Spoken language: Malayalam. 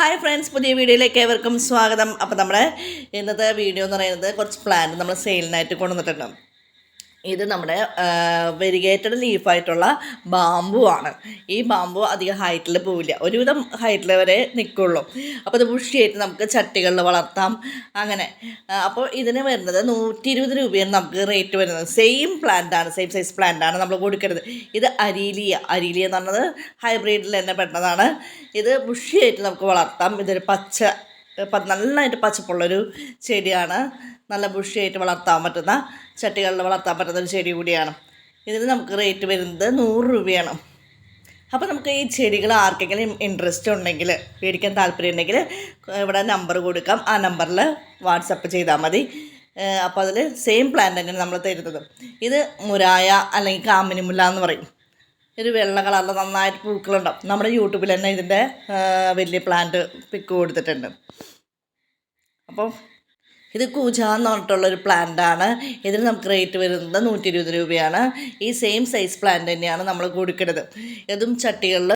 ഹായ് ഫ്രണ്ട്സ്, പുതിയ വീഡിയോയിലേക്ക് ഏവർക്കും സ്വാഗതം. അപ്പോൾ നമ്മുടെ ഇന്നത്തെ വീഡിയോ എന്ന് പറയുന്നത് കുറച്ച് പ്ലാന്റ് നമ്മൾ സെയിലിനായിട്ട് കൊണ്ടുവന്നിട്ടുണ്ട്. ഇത് നമ്മുടെ വെരിഗേറ്റഡ് ലീഫായിട്ടുള്ള ബാമ്പു ആണ്. ഈ ബാമ്പു അധികം ഹൈറ്റിൽ പോവില്ല, ഒരുവിധം ഹൈറ്റിൽ വരെ നിൽക്കുള്ളൂ. അപ്പോൾ ഇത് ബുഷിയായിട്ട് നമുക്ക് ചട്ടികളിൽ വളർത്താം അങ്ങനെ. അപ്പോൾ ഇതിന് വരുന്നത് 120 രൂപയാണ് നമുക്ക് റേറ്റ് വരുന്നത്. സെയിം പ്ലാന്റാണ്, സെയിം സൈസ് പ്ലാന്റാണ് നമ്മൾ കൊടുക്കരുത്. ഇത് അരീലിയ എന്ന് പറഞ്ഞത് ഹൈബ്രിഡിൽ തന്നെ പെട്ടതാണ്. ഇത് ബുഷിയായിട്ട് നമുക്ക് വളർത്താം. ഇതൊരു നന്നായിട്ട് പച്ചപ്പുള്ളൊരു ചെടിയാണ്. നല്ല ബുഷിയായിട്ട് വളർത്താൻ പറ്റുന്ന, ചട്ടികളിൽ വളർത്താൻ പറ്റുന്ന ഒരു ചെടി കൂടിയാണ്. ഇതിന് നമുക്ക് റേറ്റ് വരുന്നത് 100 രൂപയാണ്. അപ്പോൾ നമുക്ക് ഈ ചെടികൾ ആർക്കെങ്കിലും ഇൻട്രസ്റ്റ് ഉണ്ടെങ്കിൽ, മേടിക്കാൻ താല്പര്യം ഉണ്ടെങ്കിൽ ഇവിടെ നമ്പർ കൊടുക്കാം. ആ നമ്പറിൽ വാട്സപ്പ് ചെയ്താൽ മതി. അപ്പോൾ അതിൽ സെയിം പ്ലാന്റ് തന്നെയാണ് നമ്മൾ തരുന്നത്. ഇത് മുരായ അല്ലെങ്കിൽ കാമിനി മുല്ല എന്ന് പറയും. ഒരു വെള്ള കളറിൽ നന്നായിട്ട് പൂക്കളുണ്ടാവും. നമ്മുടെ യൂട്യൂബിൽ തന്നെ ഇതിൻ്റെ വലിയ പ്ലാന്റ് പിക്ക് കൊടുത്തിട്ടുണ്ട്. അപ്പോൾ ഇത് കൂജ എന്ന് പറഞ്ഞിട്ടുള്ളൊരു പ്ലാന്റാണ്. ഇതിന് നമുക്ക് റേറ്റ് വരുന്നത് 120 രൂപയാണ്. ഈ സെയിം സൈസ് പ്ലാന്റ് തന്നെയാണ് നമ്മൾ കൊടുക്കുന്നത്. ഇതും ചട്ടികളിൽ